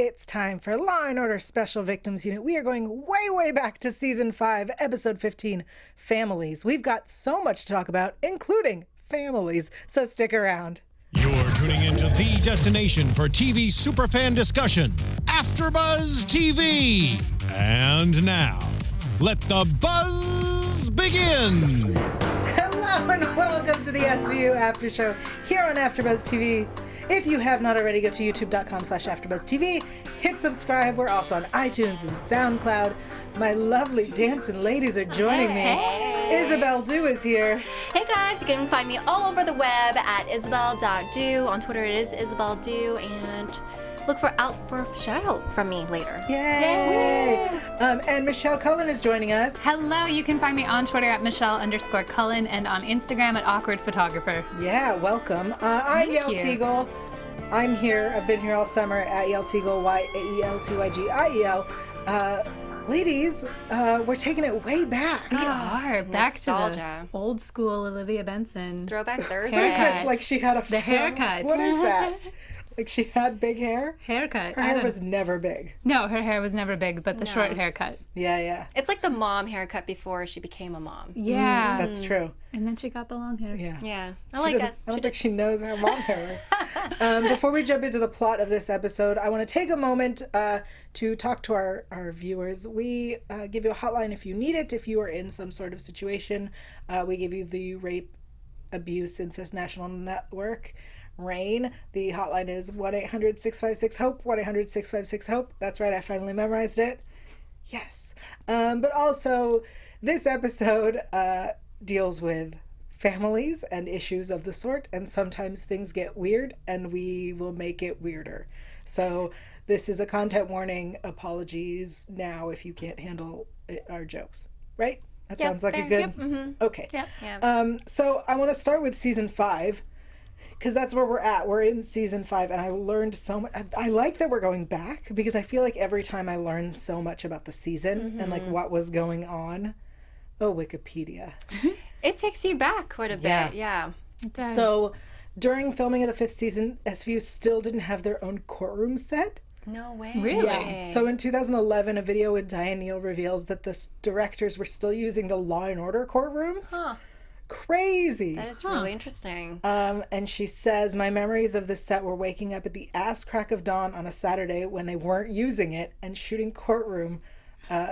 It's time for Law & Order Special Victims Unit. We are going way, way back to Season 5, Episode 15, Families. We've got so much to talk about, including families, so stick around. You're tuning into the destination for TV superfan discussion, AFTERBUZZ TV. And now, let the buzz begin. Hello and welcome to the SVU After Show here on AFTERBUZZ TV. If you have not already, go to youtube.com/AfterBuzzTV. Hit subscribe. We're also on iTunes and SoundCloud. My lovely dancing ladies are joining me. Hey. Isabelle Du is here. Hey guys, you can find me all over the web at isabelle.du. On Twitter it is Isabelle Du, and look out for a shadow from me later. Yay! And Michelle Cullen is joining us. Hello, you can find me on Twitter at Michelle_Cullen and on Instagram at Awkward Photographer. Yeah, welcome. I'm Yael Tyiel. I'm here. I've been here all summer at Yael Tyiel, YAEL2YGIEL. Ladies, we're taking it way back. We are back Nostalgia. to the old school Olivia Benson. Throwback Thursday. What is this? Like she had a The haircut. What is that? Like she had big hair? Haircut. Her hair was never big. No, her hair was never big, but the short haircut. Yeah. It's like the mom haircut before she became a mom. Yeah. That's true. And then she got the long hair. Yeah. I She like doesn't- it. I don't think she knows how mom hair works. Before we jump into the plot of this episode, I want to take a moment to talk to our viewers. We give you a hotline if you need it, if you are in some sort of situation. We give you the Rape, Abuse, Incest National Network, RAIN. The hotline is 1-800-656-HOPE, 1-800-656-HOPE. That's right, I finally memorized it. Yes. But also, this episode deals with families and issues of the sort, and sometimes things get weird, and we will make it weirder. So this is a content warning. Apologies now if you can't handle our jokes. Right? That sounds like a good... Yep. Mm-hmm. Okay. Yeah. So I want to start with Season 5, because that's where we're at. We're in Season 5, and I learned so much. I like that we're going back, because I feel like every time I learn so much about the season and like what was going on. Oh, Wikipedia. It takes you back quite a bit. Yeah. It does. So during filming of the 5th season, SVU still didn't have their own courtroom set. No way. Really? Yeah. So in 2011, a video with Yael Tyiel reveals that the directors were still using the Law & Order courtrooms. Huh. Crazy. That is really interesting. And she says, my memories of this set were waking up at the ass crack of dawn on a Saturday when they weren't using it and shooting courtroom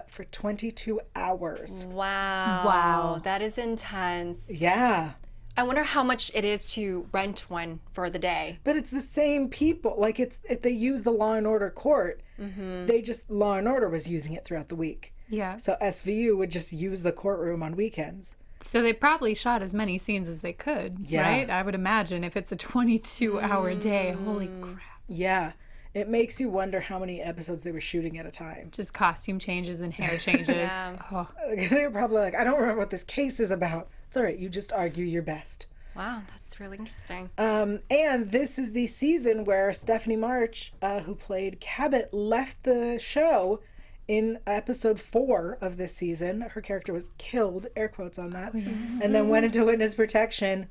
for 22 hours. Wow. That is intense. Yeah. I wonder how much it is to rent one for the day. But it's the same people. Like they use the Law & Order court. They just, Law & Order was using it throughout the week. Yeah. So SVU would just use the courtroom on weekends. So they probably shot as many scenes as they could, right? I would imagine if it's a 22-hour day. Holy crap. Yeah. It makes you wonder how many episodes they were shooting at a time. Just costume changes and hair changes. Yeah. Oh. They were probably like, I don't remember what this case is about. It's all right. You just argue your best. Wow, that's really interesting. And this is the season where Stephanie March, who played Cabot, left the show in episode 4 of this season. Her character was killed, air quotes on that, and then went into witness protection.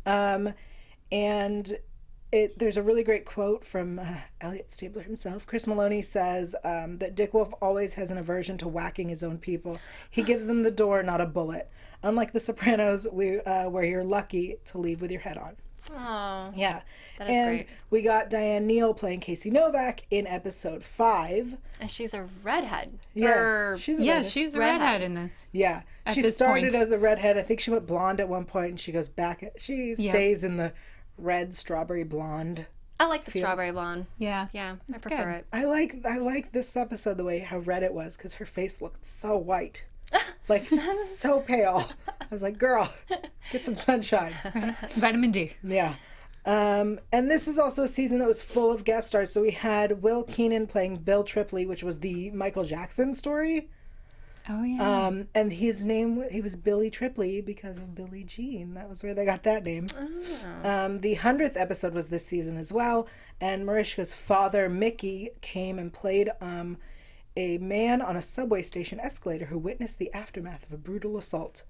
And there's a really great quote from Elliot Stabler himself. Chris Maloney says that Dick Wolf always has an aversion to whacking his own people. He gives them the door, not a bullet. Unlike The Sopranos, where you're lucky to leave with your head on. Oh, Yeah. that is and great. we got Diane Neal playing Casey Novak in episode 5. And she's a redhead. Yeah. She's a redhead. She's a Redhead. redhead in this. Yeah. At She this started point. as a redhead. I think she went blonde at one point, and she goes back. She stays in the red strawberry blonde. I like the strawberry blonde. Yeah. Yeah, I It's prefer good. it. I like this episode the way how red it was, because her face looked so white. Like, so pale. I was like, girl, get some sunshine. Vitamin D. Yeah. And this is also a season that was full of guest stars. So we had Will Keenan playing Bill Tripley, which was the Michael Jackson story. Oh, yeah. And his name, he was Billy Tripley because of Billie Jean. That was where they got that name. The 100th episode was this season as well. And Mariska's father, Mickey, came and played a man on a subway station escalator who witnessed the aftermath of a brutal assault.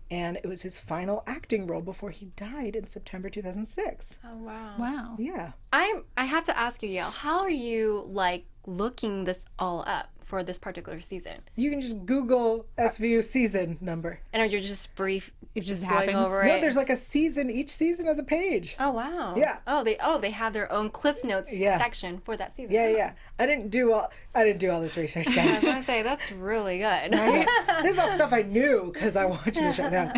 and it was his final acting role before he died in September 2006. Oh, wow. Wow. Yeah. I have to ask you, Yael, how are you, like, looking this all up for this particular season? You can just Google SVU season number. And are you just It just going happens. over No, it? there's like a season. Each season has a page. Oh, wow. Yeah. They have their own Cliff's Notes Yeah. section for that season. Yeah. I didn't do all this research, I was guys. going to say, that's really good. This is all stuff I knew because I watched the show now.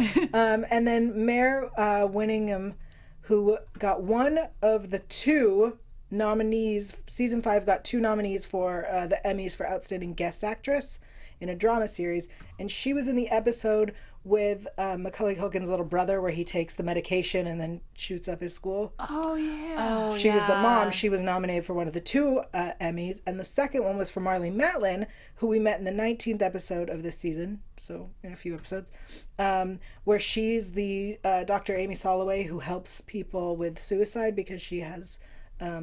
And then Mare Winningham, who got one of the two nominees. Season 5 got 2 nominees for the Emmys for Outstanding Guest Actress in a drama series, and she was in the episode with Macaulay Culkin's little brother where he takes the medication and then shoots up his school. Oh, yeah. Oh, She was the mom. yeah. She was nominated for one of the 2 Emmys, and the second one was for Marlee Matlin, who we met in the 19th episode of this season, so in a few episodes, where she's the Dr. Amy Soloway who helps people with suicide because she has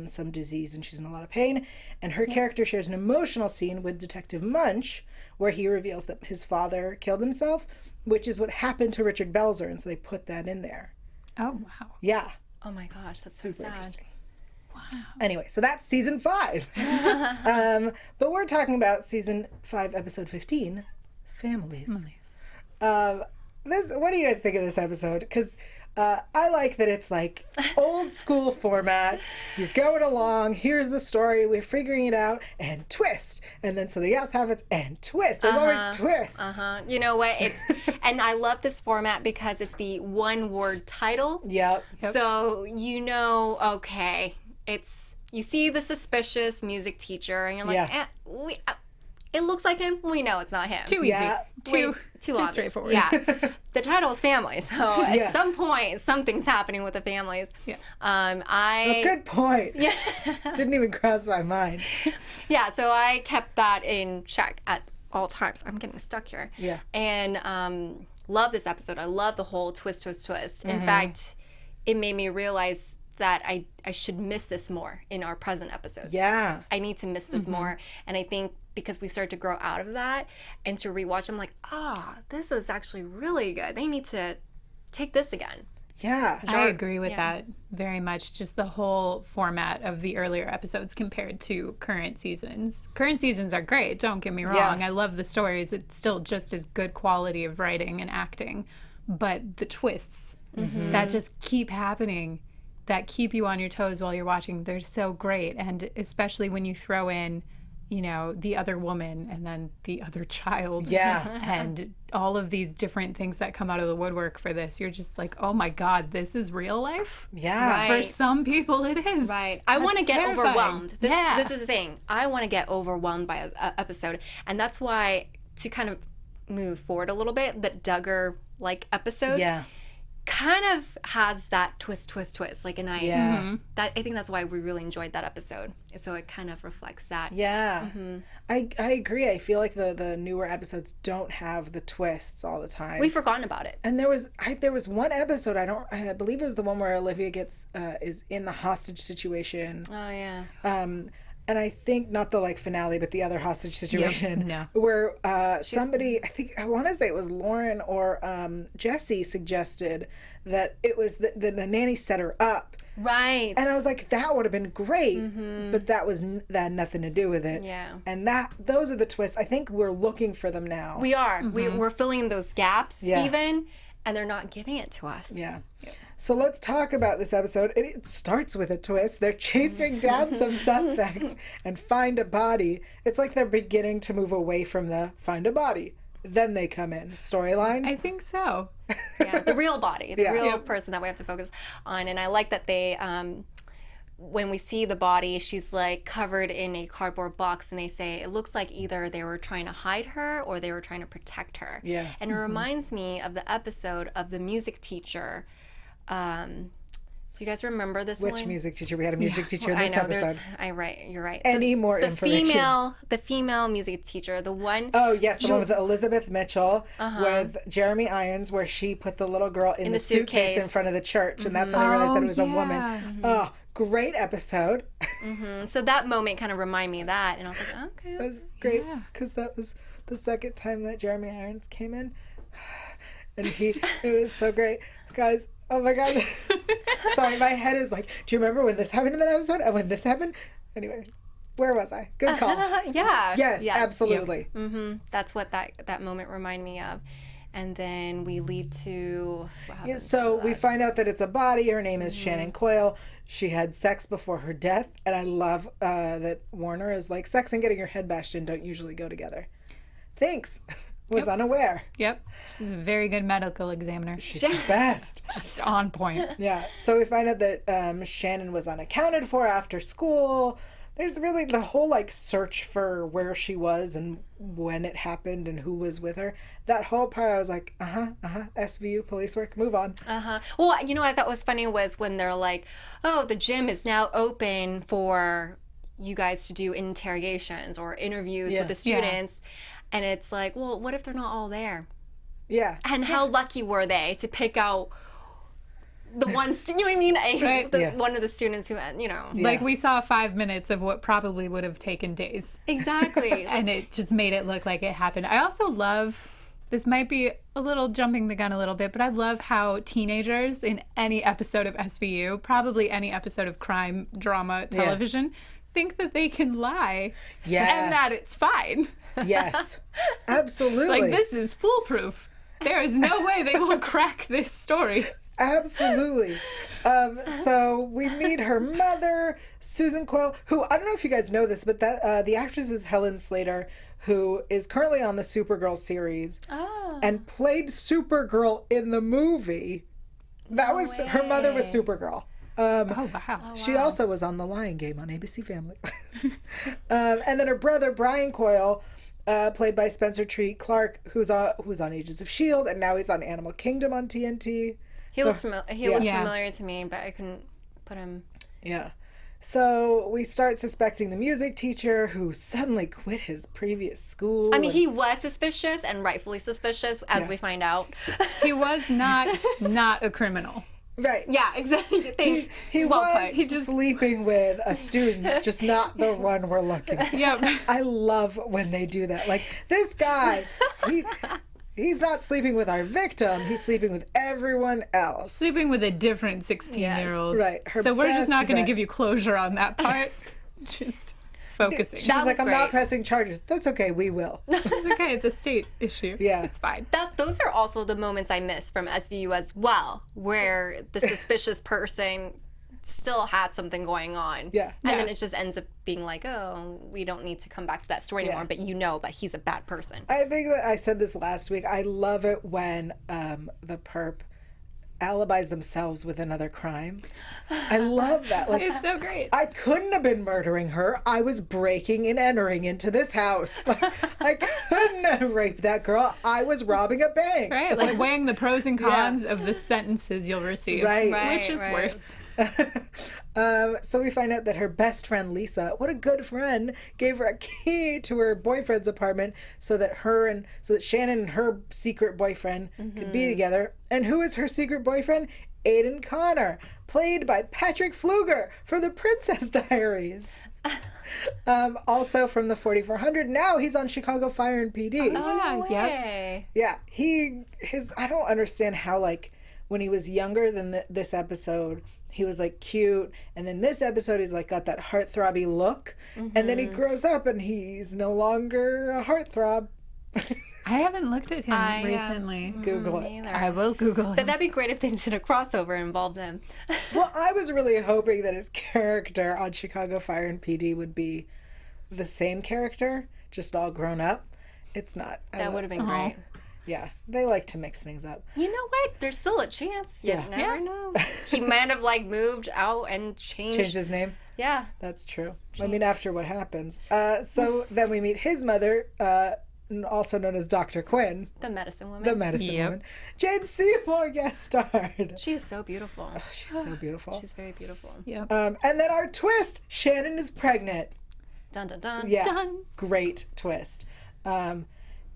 some disease and she's in a lot of pain. And her character shares an emotional scene with Detective Munch where he reveals that his father killed himself, which is what happened to Richard Belzer, and so they put that in there. Oh, wow. Yeah. Oh, my gosh. That's so Super sad. interesting. Wow. Anyway, so that's season 5. But we're talking about season 5, episode 15, Families. What do you guys think of this episode? Because I like that it's like old school format. You're going along. Here's the story. We're figuring it out, and twist, and then something else happens, and twist. There's always twists. You know what? It's and I love this format because it's the one-word title. Yep. So you know, okay, you see the suspicious music teacher, and you're like, Yeah. it looks like him. We know it's not him. Too easy. Yeah. Too obvious. straightforward. Yeah. The title is Family, so Yeah. at some point something's happening with the families. Yeah. Good point. Yeah. Didn't even cross my mind. Yeah, so I kept that in check at all times. I'm getting stuck here. Yeah. And love this episode. I love the whole twist. In fact, it made me realize that I should miss this more in our present episodes. Yeah. I need to miss this more. And I think because we start to grow out of that and to rewatch, I'm like, this was actually really good. They need to take this again. Yeah. I agree with that very much. Just the whole format of the earlier episodes compared to current seasons. Current seasons are great, don't get me wrong. I love the stories. It's still just as good quality of writing and acting. But the twists that just keep happening, that keep you on your toes while you're watching, they're so great. And especially when you throw in, you know, the other woman and then the other child. Yeah. And all of these different things that come out of the woodwork for this. You're just like, oh my God, this is real life? Yeah. Right. For some people it is. Right. I want to That's get terrifying. overwhelmed. Yeah. This is the thing. I want to get overwhelmed by an episode. And that's why, to kind of move forward a little bit, that Duggar-like episode Yeah. kind of has that twist. Like, and Yeah. I think that's why we really enjoyed that episode. So it kind of reflects that. Yeah. I agree. I feel like the newer episodes don't have the twists all the time. We've forgotten about it. And there was one episode, I believe it was the one where Olivia is in the hostage situation. Oh, yeah. And I think not the finale, but the other hostage situation no. where somebody, I want to say it was Lauren or Jesse suggested that it was the nanny set her up. Right. And I was like, that would have been great, but that had nothing to do with it. Yeah. And those are the twists. I think we're looking for them now. We are. We're filling in those gaps Yeah. even, and they're not giving it to us. Yeah. So let's talk about this episode. It starts with a twist. They're chasing down some suspect and find a body. It's like they're beginning to move away from the find a body. Then they come in. Storyline? I think so. Yeah, the real body, the Yeah. real person that we have to focus on. And I like that they, when we see the body, she's like covered in a cardboard box, and they say it looks like either they were trying to hide her or they were trying to protect her. Yeah. And it reminds me of the episode of the music teacher. Do you guys remember this one? Which music teacher? We had a music teacher in I this know. episode. You're right. Any more the information? The female music teacher, the one. Oh, yes, the one with Elizabeth Mitchell with Jeremy Irons, where she put the little girl in the suitcase in front of the church, and that's when I realized that it was a woman. Oh, great episode. So that moment kind of reminded me of that, and I was like, okay. It was great because that was the second time that Jeremy Irons came in. And it was so great. Guys, oh my God. Sorry, my head is like, do you remember when this happened in that episode? And when this happened? Anyway, where was I? Good call. Yeah. Yes, absolutely. That's what that moment reminded me of. And then we lead to... So we find out that it's a body. Her name is Shannon Coyle. She had sex before her death. And I love that Warner is like, sex and getting your head bashed in don't usually go together. Thanks. Was unaware. Yep. She's a very good medical examiner. She's the best. Just on point. Yeah. So we find out that Shannon was unaccounted for after school. There's really the whole like search for where she was and when it happened and who was with her. That whole part, I was like, SVU, police work, move on. Well, you know what I thought was funny was when they're like, oh, the gym is now open for you guys to do interrogations or interviews with the students. And it's like, well, what if they're not all there? Yeah. And how lucky were they to pick out the one, you know what I mean? One of the students who, you know. Like we saw 5 minutes of what probably would have taken days. Exactly. And it just made it look like it happened. I also love, this might be a little jumping the gun a little bit, but I love how teenagers in any episode of SVU, probably any episode of crime drama television, think that they can lie and that it's fine. Yes, absolutely. Like, this is foolproof. There is no way they will crack this story. Absolutely. So we meet her mother, Susan Coyle, who, I don't know if you guys know this, but that the actress is Helen Slater, who is currently on the Supergirl series and played Supergirl in the movie. Her mother was Supergirl. Oh, wow. She also was on The Lion Game on ABC Family. And then her brother, Brian Coyle, played by Spencer Treat Clark, who's on Agents of S.H.I.E.L.D., and now he's on Animal Kingdom on TNT. He looks familiar to me, but I couldn't put him... Yeah. So we start suspecting the music teacher who suddenly quit his previous school. I mean, he was suspicious and rightfully suspicious, as we find out. He was not a criminal. Right. Yeah, exactly. He was sleeping with a student, just not the one we're looking at. Yep. I love when they do that. Like, this guy, he's not sleeping with our victim. He's sleeping with everyone else. Sleeping with a different 16-year-old. Right. So we're just not going to give you closure on that part. Just focusing. She was like, I'm not pressing charges. That's okay. We will. It's okay. It's a state issue. Yeah. It's fine. Those are also the moments I miss from SVU as well, where the suspicious person still had something going on. Yeah. And then it just ends up being like, oh, we don't need to come back to that story anymore, but you know that he's a bad person. I think that I said this last week. I love it when the perp alibis themselves with another crime. I love that. Like, It's so great. I couldn't have been murdering her. I was breaking and entering into this house. Like, I couldn't have raped that girl. I was robbing a bank. Right? Like weighing the pros and cons of the sentences you'll receive. Right. Which is worse. So we find out that her best friend Lisa, what a good friend, gave her a key to her boyfriend's apartment so that Shannon and her secret boyfriend could be together. And who is her secret boyfriend? Aiden Connor, played by Patrick Fluger from The Princess Diaries. Also from the 4400. Now he's on Chicago Fire and PD. Oh, no Yep. way. Yeah, I don't understand how, like, when he was younger than this episode, he was like cute, and then this episode he's like got that heartthrobby look, and then he grows up and he's no longer a heartthrob. I haven't looked at him recently. Google it. Either. I will Google him. But that'd be great if they did a crossover and involved them. Well, I was really hoping that his character on Chicago Fire and PD would be the same character, just all grown up. It's not. That would have been great. Yeah, they like to mix things up. You know what? There's still a chance. You never know. He might have like moved out and changed his name? Yeah. That's true. I mean, after what happens. So then we meet his mother, also known as Dr. Quinn. The medicine woman. The medicine woman. Jane Seymour guest starred. She is so beautiful. Oh, she's so beautiful. She's very beautiful. Yep. And then our twist, Shannon is pregnant. Dun dun dun. Yeah. Done. Great twist.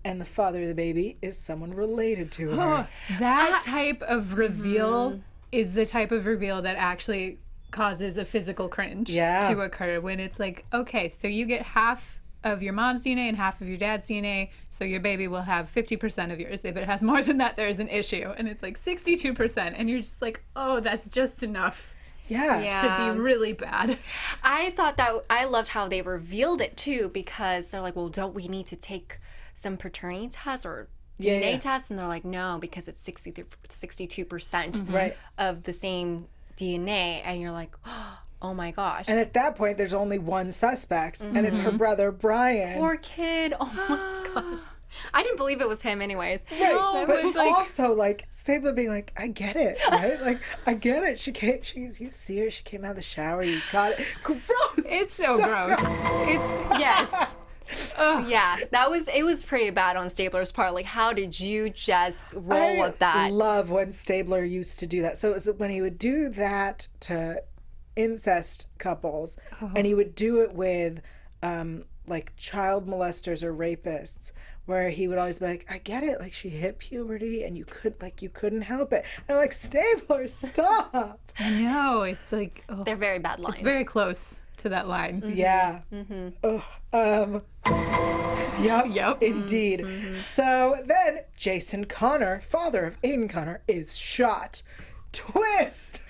And the father of the baby is someone related to her. That type of reveal is the type of reveal that actually causes a physical cringe to occur, when it's like, okay, so you get half of your mom's DNA and half of your dad's DNA, so your baby will have 50% of yours. If it has more than that, there's an issue. And it's like 62%, and you're just like, oh, that's just enough to be really bad. I thought that I loved how they revealed it too, because they're like, well, don't we need to take some paternity tests or DNA tests? And they're like, no, because it's 62% Right. of the same DNA. And you're like, oh my gosh. And at that point, there's only one suspect, and it's her brother, Brian. Poor kid. Oh my gosh. I didn't believe it was him anyways. Right, but like- also, like, Stabler being like, I get it, right? Like, I get it. You see her, she came out of the shower, you got it. Gross! It's so gross. Yes. Yeah, it was pretty bad on Stabler's part. Like, how did you just roll with that? I love when Stabler used to do that. So it was when he would do that to incest couples, and he would do it with, like, child molesters or rapists, where he would always be like, I get it, like, she hit puberty and you couldn't help it. And I'm like, Stabler, stop. I know. It's like, oh, They're very bad lines. it's very close to that line. Yeah. Yep. Indeed. So then Jason Connor, father of Aiden Connor, is shot. Twist.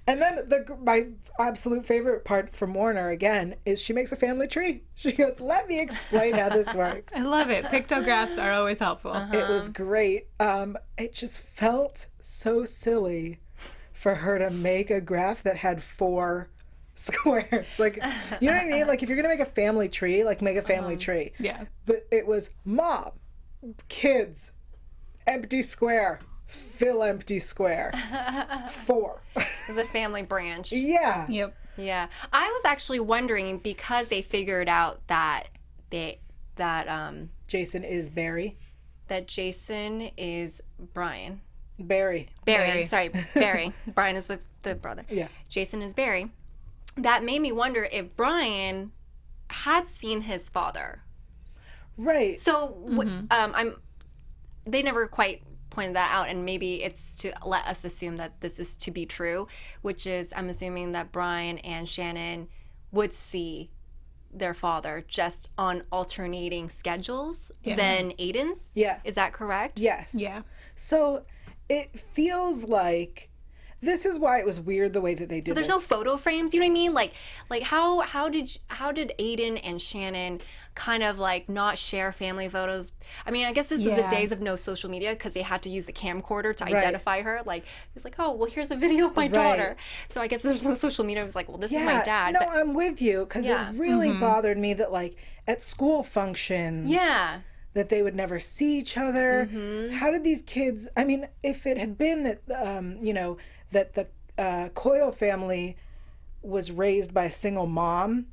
And then my absolute favorite part from Warner, again, is she makes a family tree. She goes, let me explain how this works. I love it. Pictographs are always helpful. It was great. It just felt so silly for her to make a graph that had 4 squares. Like, you know what I mean? Like, if you're going to make a family tree, like, make a family tree. Yeah. But it was mom, kids, empty square, fill empty square. 4. It's a family branch. Yeah. Yep. Yeah. I was actually wondering, because they figured out that Jason is Barry. that Jason is Brian. Barry. Barry. Sorry, Barry. Brian is the brother. Yeah. Jason is Barry. That made me wonder if Brian had seen his father. Right. So they never quite pointed that out, and maybe it's to let us assume that this is to be true, which is, I'm assuming that Brian and Shannon would see their father just on alternating schedules than Aiden's. Yeah. Is that correct? Yes. Yeah. So it feels like this is why it was weird the way that they did So there's this. no photo frames, you know what I mean? Like how did Aiden and Shannon kind of like not share family photos? I mean, I guess this is the days of no social media, because they had to use the camcorder to identify her. Like, it's like, oh, well, here's a video of my daughter. So I guess there's no social media. I was like, well, this is my dad. No, but, I'm with you, because it really bothered me that, like, at school functions, that they would never see each other. How did these kids? I mean, if it had been that, that the Coyle family was raised by a single mom,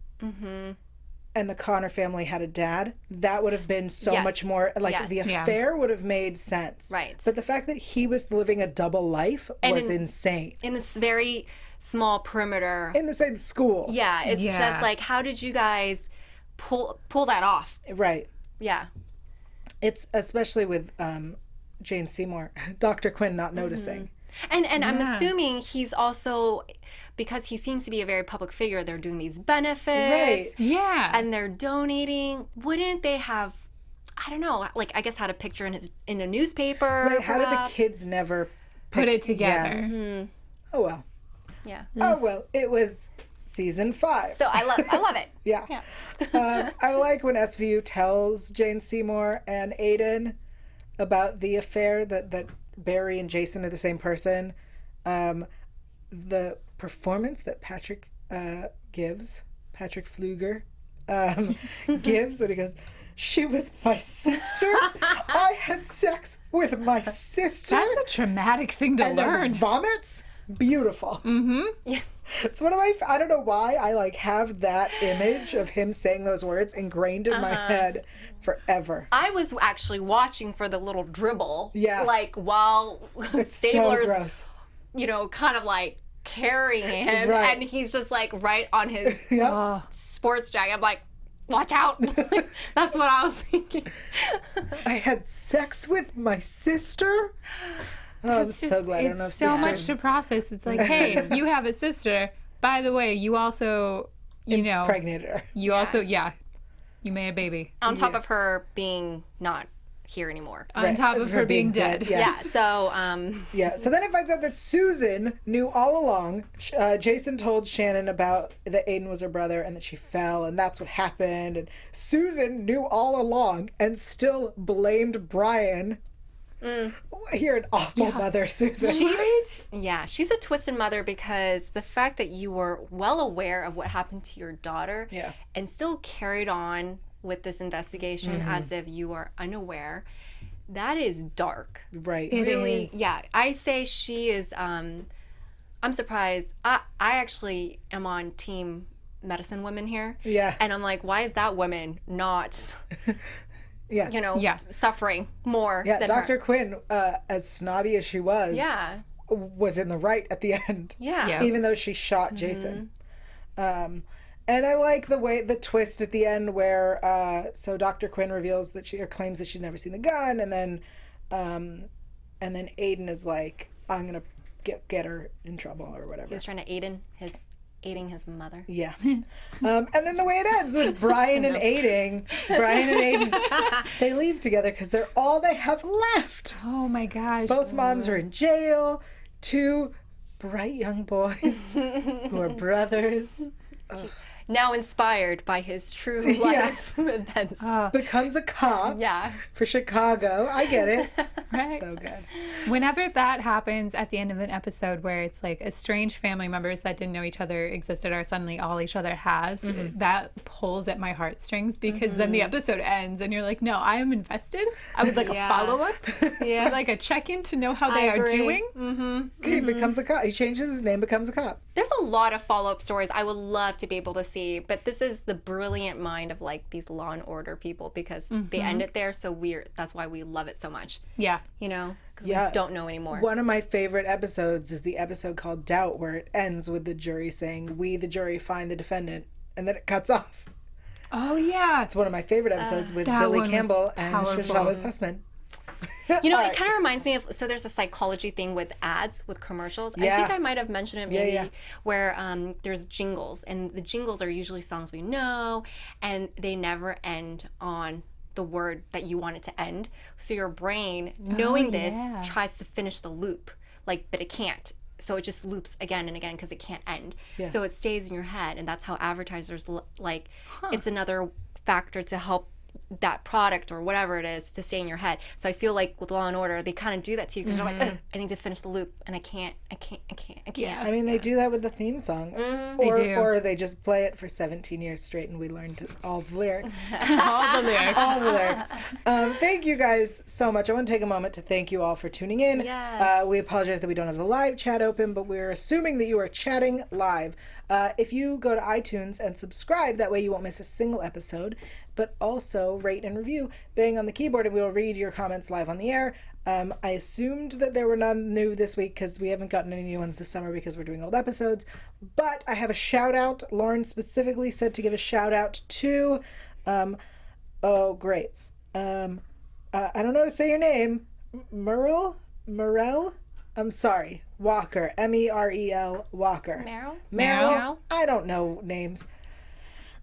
and the Connor family had a dad, that would have been so much more, like, the affair would have made sense. Right. But the fact that he was living a double life was insane. in this very small perimeter. In the same school. Yeah, it's just like, how did you guys pull that off? Right. Yeah. It's especially with Jane Seymour, Dr. Quinn not noticing. And I'm assuming he's also, because he seems to be a very public figure, they're doing these benefits. Right. Yeah. And they're donating. Wouldn't they have, I don't know, like, I guess had a picture in a newspaper? Right, how did the perhaps? kids never Put it together. Yeah. Oh well. Yeah. Oh well. It was season 5. So I love it. Yeah. I like when SVU tells Jane Seymour and Aiden about the affair, that Barry and Jason are the same person. The performance that Patrick gives, Patrick Fluger gives, when he goes, she was my sister. I had sex with my sister. That's a traumatic thing to and learn. then vomits. Beautiful. Yeah. It's one of my, I don't know why I like have that image of him saying those words ingrained in my head forever. I was actually watching for the little dribble. Yeah. Like, while It's so Stabler's, gross. kind of like carrying him, Right. and he's just like right on his Yep. sports jacket. I'm like, watch out. That's what I was thinking. I had sex with my sister. Oh, I'm so glad I don't know It's so much sisters. to process. It's like, hey, you have a sister. By the way, you also, impregnated her. You also, you made a baby. On top of her being not here anymore. On top of her being dead. Yeah. So, So then it finds out that Susan knew all along. Jason told Shannon about that Aiden was her brother and that she fell, and that's what happened. And Susan knew all along and still blamed Brian. You're an awful mother, Susan. She's a twisted mother, because the fact that you were well aware of what happened to your daughter and still carried on with this investigation as if you are unaware, that is dark. Right. It Really, is. yeah. I say she is, I'm surprised. I actually am on team medicine women here. Yeah. And I'm like, why is that woman not, suffering more than Dr. her? Quinn, as snobby as she was, was in the right at the end. Yeah. Even though she shot Jason. And I like the twist at the end where so Dr. Quinn reveals that claims that she's never seen the gun, and then Aiden is like, I'm gonna get her in trouble or whatever. He was trying to aiding his mother. Yeah. And then the way it ends with Brian and Aiden, they leave together because they're all they have left. Oh my gosh. Both moms are in jail. Two bright young boys who are brothers. Now inspired by his true life events. Becomes a cop for Chicago. I get it. Right. So good. Whenever that happens at the end of an episode where it's like estranged family members that didn't know each other existed are suddenly all each other has, that pulls at my heartstrings, because then the episode ends and you're like, no, I am invested. I would like a follow-up. I'd like a check-in to know how they are doing. He becomes a cop. He changes his name, becomes a cop. There's a lot of follow-up stories I would love to be able to see, but this is the brilliant mind of like these Law and Order people, because they end it there so weird. That's why we love it so much. Yeah. Because we don't know anymore. One of my favorite episodes is the episode called Doubt, where it ends with the jury saying, "We, the jury, find the defendant," and then it cuts off. Oh, yeah. It's one of my favorite episodes with that Billy one was Campbell and powerful. Shoshana Sussman. It kind of reminds me of, so there's a psychology thing with ads, with commercials. I think I might have mentioned it maybe, where there's jingles, and the jingles are usually songs we know, and they never end on the word that you want it to end. So your brain, knowing this, tries to finish the loop, but it can't. So it just loops again and again because it can't end. So it stays in your head, and that's how advertisers it's another factor to help that product or whatever it is to stay in your head. So I feel like with Law and Order, they kind of do that to you because you're like, I need to finish the loop, and I can't. Yeah. I mean, they do that with the theme song. Or they just play it for 17 years straight, and we learned all the lyrics. All the lyrics. Thank you guys so much. I want to take a moment to thank you all for tuning in. Yes. We apologize that we don't have the live chat open, but we're assuming that you are chatting live. If you go to iTunes and subscribe, that way you won't miss a single episode, but also rate and review. Bang on the keyboard and we'll read your comments live on the air. I assumed that there were none new this week because we haven't gotten any new ones this summer because we're doing old episodes. But I have a shout out. Lauren specifically said to give a shout out to, great. I don't know how to say your name. Merel? I'm sorry. Walker. Merel Walker. Meryl? I don't know names.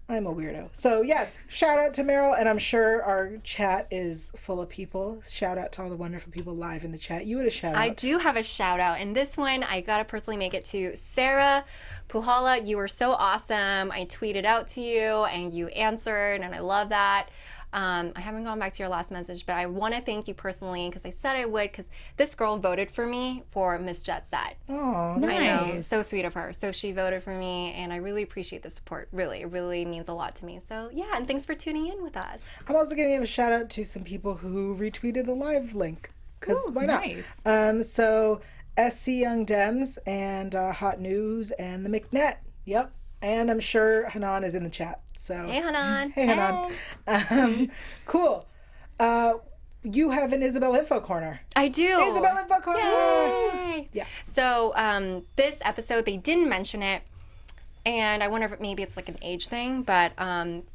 I'm a weirdo. So yes, shout out to Meryl, and I'm sure our chat is full of people. Shout out to all the wonderful people live in the chat. You had a shout out. I do have a shout out, and this one I gotta personally make it to Sarah Puhala. You were so awesome. I tweeted out to you, and you answered, and I love that. I haven't gone back to your last message, but I want to thank you personally because I said I would, because this girl voted for me for Miss Jet Set. Oh, Nice. I know, so sweet of her. So she voted for me, and I really appreciate the support. Really, it really means a lot to me. So yeah, and thanks for tuning in with us. I'm also going to give a shout out to some people who retweeted the live link, because why not? Nice. So SC Young Dems and Hot News and the McNet. Yep. And I'm sure Hanan is in the chat. So Hey, Hanan. Hey, Hanan. Cool. You have an Isabelle Info Corner. I do. Isabelle Info Corner. Yay! Yeah. So this episode, they didn't mention it, and I wonder if maybe it's like an age thing, but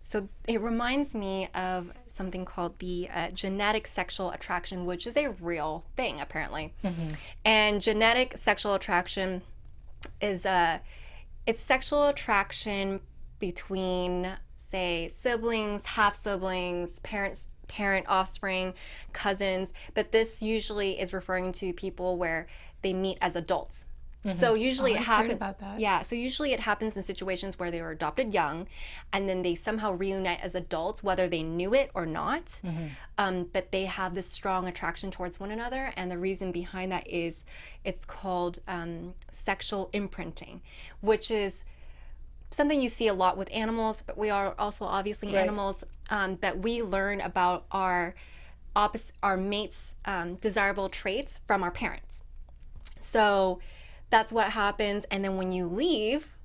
so it reminds me of something called the genetic sexual attraction, which is a real thing, apparently. And genetic sexual attraction is it's sexual attraction between, say, siblings, half siblings, parent, offspring, cousins, but this usually is referring to people where they meet as adults. So usually it I've happens. heard about that. Yeah, so usually it happens in situations where they were adopted young, and then they somehow reunite as adults, whether they knew it or not. But they have this strong attraction towards one another, and the reason behind that is it's called sexual imprinting, which is something you see a lot with animals, but we are also obviously animals. That we learn about our mate's desirable traits from our parents. So that's what happens. And then when you leave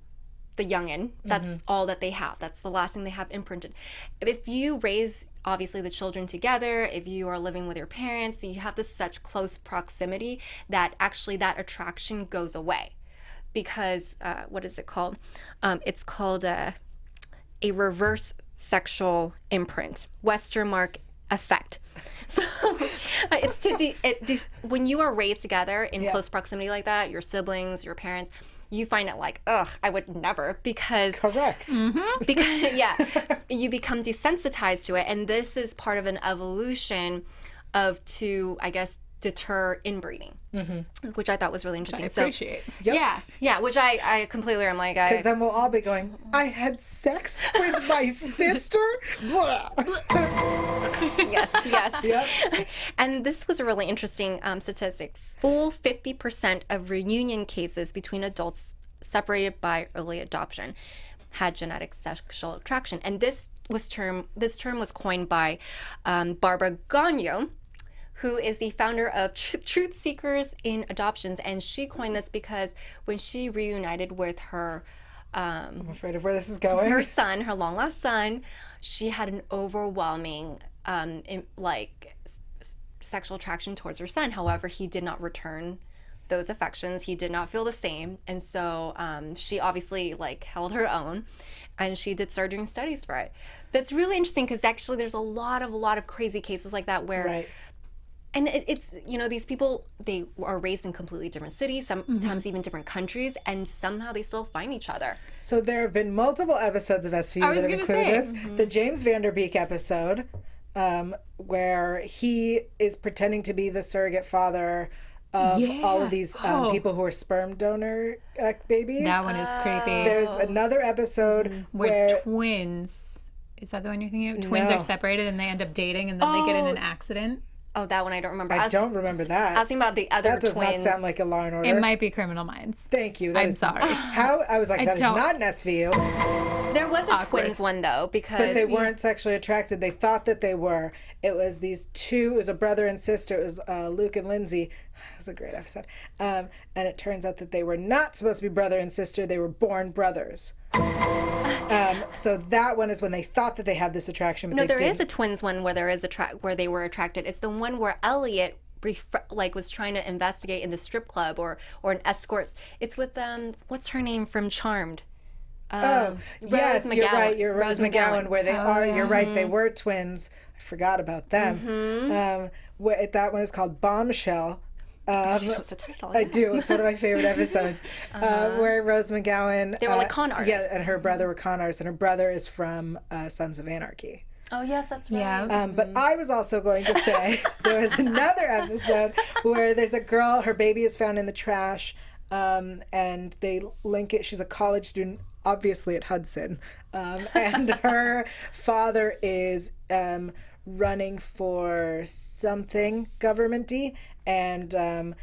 the youngin, that's all that they have. That's the last thing they have imprinted. If you raise, obviously, the children together, if you are living with your parents, you have this such close proximity that actually that attraction goes away. Because, what is it called? It's called a reverse sexual imprint, Westermark effect. So it's when you are raised together in close proximity like that, your siblings, your parents, you find it like, ugh, I would never, because Correct. because you become desensitized to it, and this is part of an evolution to, I guess, deter inbreeding, which I thought was really interesting. I appreciate. Yeah, which I completely am like, Because then we'll all be going, I had sex with my sister? yes. Yep. And this was a really interesting statistic. Full 50% of reunion cases between adults separated by early adoption had genetic sexual attraction. And this term was coined by Barbara Gagnon, who is the founder of Truth Seekers in Adoptions. And she coined this because when she reunited with her I'm afraid of where this is going. her son, her long lost son, she had an overwhelming sexual attraction towards her son. However, he did not return those affections. He did not feel the same. And so she obviously held her own, and she did start doing studies for it. That's really interesting because actually there's a lot of crazy cases like that where and it's, these people, they are raised in completely different cities, sometimes even different countries, and somehow they still find each other. So there have been multiple episodes of SVU that have included this. The James Vanderbeek episode, where he is pretending to be the surrogate father of all of these people who are sperm donor babies. That one is creepy. There's another episode where twins, is that the one you're thinking of? Twins are separated and they end up dating and then they get in an accident. Oh, that one I don't remember. I don't remember that. I was thinking about the other That does twins. not sound like a Law and Order. It might be Criminal Minds. Thank you. I'm sorry. How I was like, that is not an SVU. There was a twins one though, because But they weren't sexually attracted. They thought that they were. It was these two. It was a brother and sister. It was Luke and Lindsay. It was a great episode. And it turns out that they were not supposed to be brother and sister. They were born brothers. So that one is when they thought that they had this attraction. But there is a twins one where there is where they were attracted. It's the one where Elliot was trying to investigate in the strip club or an escort. It's with what's her name from Charmed. Yes, McGowan. you're right. You're Rose McGowan, where they are. yeah. You're right. They were twins. I forgot about them. That one is called Bombshell. She knows the title. I do. It's one of my favorite episodes. Where Rose McGowan. They were like con artists. Yeah, and her brother were con artists, and her brother is from Sons of Anarchy. Oh yes, that's right. Yeah. But I was also going to say there was another episode where there's a girl, her baby is found in the trash, and they link it. She's a college student, obviously at Hudson, and her father is running for something government-y, and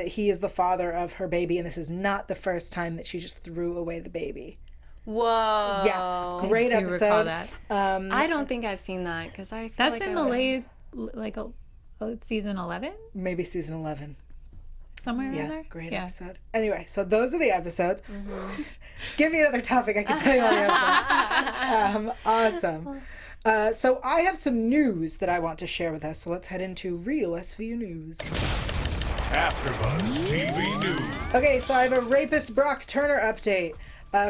he is the father of her baby, and this is not the first time that she just threw away the baby. Whoa. Yeah, great I do recall episode. that. I don't think I've seen that because I feel That's like in the late, season 11? Maybe season 11. Somewhere around there? Great episode. Anyway, so those are the episodes. Give me another topic. I can tell you all the episodes. Awesome. So I have some news that I want to share with us. So let's head into real SVU news. AFTERBUZZ TV News. Okay, so I have a Rapist Brock Turner update.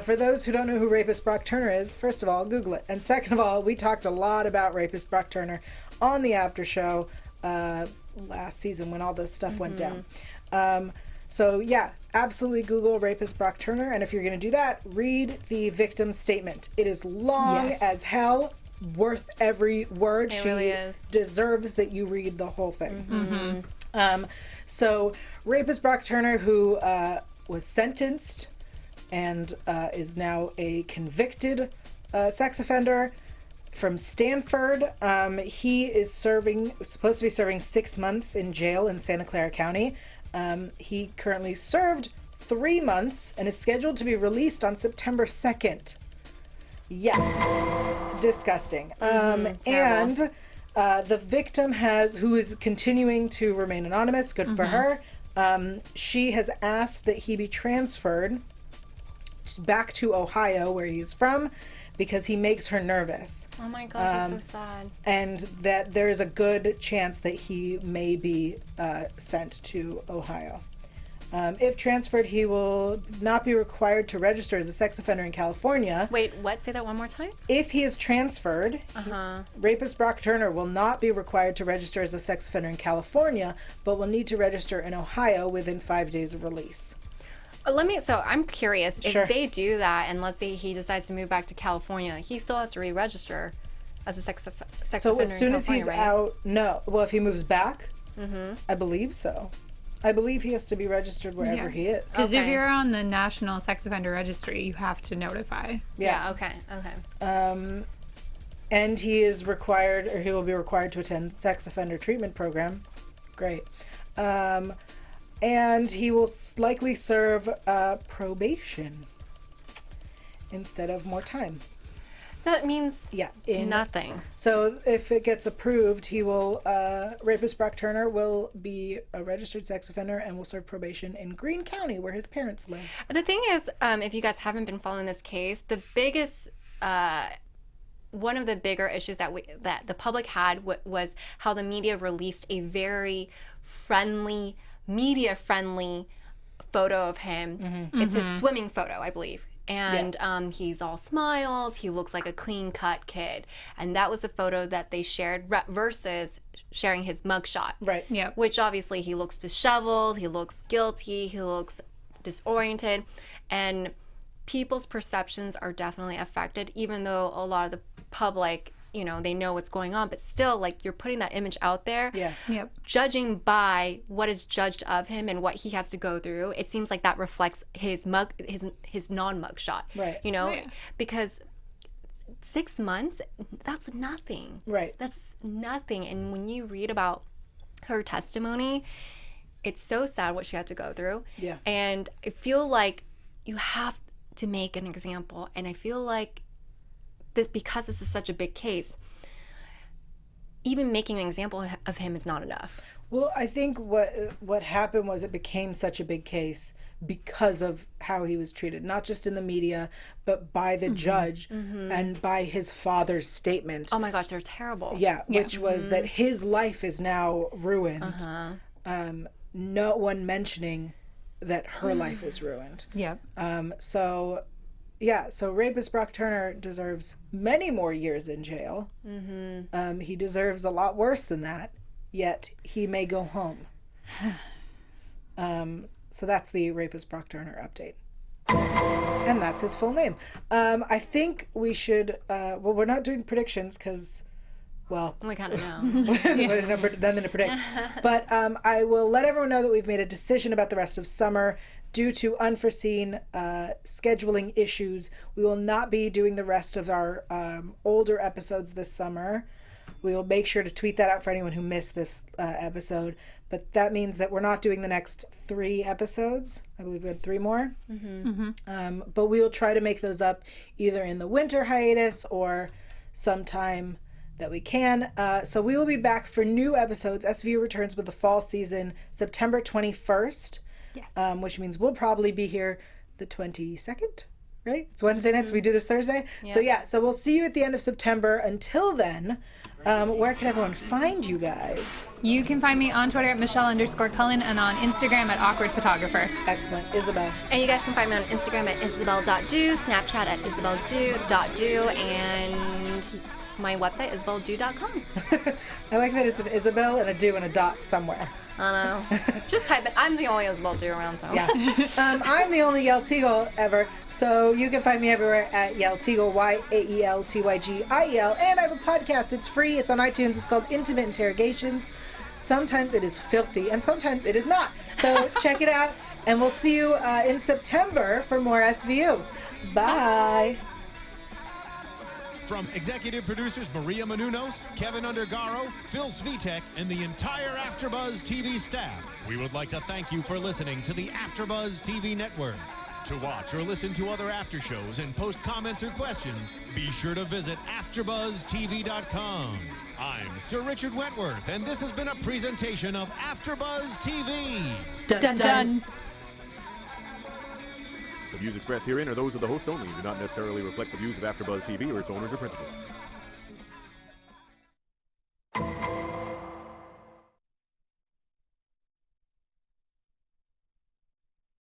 For those who don't know who Rapist Brock Turner is, first of all, Google it. And second of all, we talked a lot about Rapist Brock Turner on the after show last season when all this stuff went down. So yeah, absolutely Google rapist Brock Turner, and if you're going to do that, read the victim's statement. It is long Yes. as hell, worth every word. It She really is. deserves that you read the whole thing. So rapist Brock Turner, who was sentenced and is now a convicted sex offender from Stanford. He is supposed to be serving 6 months in jail in Santa Clara County. He currently served 3 months and is scheduled to be released on September 2nd. Yeah, disgusting. And the victim who is continuing to remain anonymous, good for her. She has asked that he be transferred back to Ohio, where he is from, because he makes her nervous. Oh my gosh, that's so sad. And that there is a good chance that he may be sent to Ohio. If transferred, he will not be required to register as a sex offender in California. Wait, what? Say that one more time? If he is transferred, rapist Brock Turner will not be required to register as a sex offender in California, but will need to register in Ohio within 5 days of release. So I'm curious, if Sure. they do that, and let's say he decides to move back to California, he still has to re-register as a sex So offender as soon in as he's California, right? out, no. Well, if he moves back, I believe so. I believe he has to be registered wherever he is. Because if Okay. you're on the National Sex Offender Registry, you have to notify. Yeah, okay. And he is required, or he will be required to attend sex offender treatment program. Great. And he will likely serve probation instead of more time. That means Yeah. nothing. So if it gets approved, he will, rapist Brock Turner will be a registered sex offender and will serve probation in Greene County, where his parents live. The thing is, if you guys haven't been following this case, the biggest, one of the bigger issues that the public had was how the media released a very media-friendly photo of him. It's a swimming photo, I believe. And he's all smiles. He looks like a clean-cut kid. And that was a photo that they shared versus sharing his mugshot. Right. Yep. Which obviously he looks disheveled, he looks guilty, he looks disoriented. And people's perceptions are definitely affected, even though a lot of the public, they know what's going on. But still, like, you're putting that image out there. Yeah. Yep. Judging by what is judged of him and what he has to go through, it seems like that reflects his non-mug shot. Right. Right. Because 6 months, that's nothing. Right. That's nothing. And when you read about her testimony, it's so sad what she had to go through. Yeah. And I feel like you have to make an example. And I feel like because this is such a big case, even making an example of him is not enough. Well, I think what happened was it became such a big case because of how he was treated, not just in the media, but by the judge and by his father's statement. Oh my gosh, they're terrible. Yeah, which was that his life is now ruined. No one mentioning that her life is ruined. Yep. So rapist Brock Turner deserves many more years in jail. He deserves a lot worse than that, yet he may go home. So that's the rapist Brock Turner update. And that's his full name. I think we should, we're not doing predictions because, we kind of know. nothing to predict. But I will let everyone know that we've made a decision about the rest of summer. Due to unforeseen scheduling issues, we will not be doing the rest of our older episodes this summer. We will make sure to tweet that out for anyone who missed this episode. But that means that we're not doing the next 3 episodes. I believe we had 3 more. But we will try to make those up either in the winter hiatus or sometime that we can. So we will be back for new episodes. SVU returns with the fall season September 21st. Yes. Which means we'll probably be here the 22nd, right? It's Wednesday night, so we do this Thursday. So we'll see you at the end of September. Until then, where can everyone find you guys? You can find me on Twitter at Michelle_Cullen and on Instagram at Awkward Photographer. Excellent. Isabelle. And you guys can find me on Instagram at isabelle.do, Snapchat at isabelle.do, and my website, isabelledo.com. I like that it's an Isabelle and a do and a dot somewhere. I don't know. Just type it. I'm the only Isabelle too around, so. Yeah. I'm the only Yael Tyiel ever, so you can find me everywhere at Yael Tyiel, YAELTYGIEL, and I have a podcast. It's free. It's on iTunes. It's called Intimate Interrogations. Sometimes it is filthy, and sometimes it is not. So check it out, and we'll see you in September for more SVU. Bye. From executive producers Maria Menounos, Kevin Undergaro, Phil Svitek, and the entire AfterBuzz TV staff, we would like to thank you for listening to the AfterBuzz TV network. To watch or listen to other after shows and post comments or questions, be sure to visit AfterBuzzTV.com. I'm Sir Richard Wentworth, and this has been a presentation of AfterBuzz TV. Dun dun. The views expressed herein are those of the hosts only and do not necessarily reflect the views of AfterBuzz TV or its owners or principals.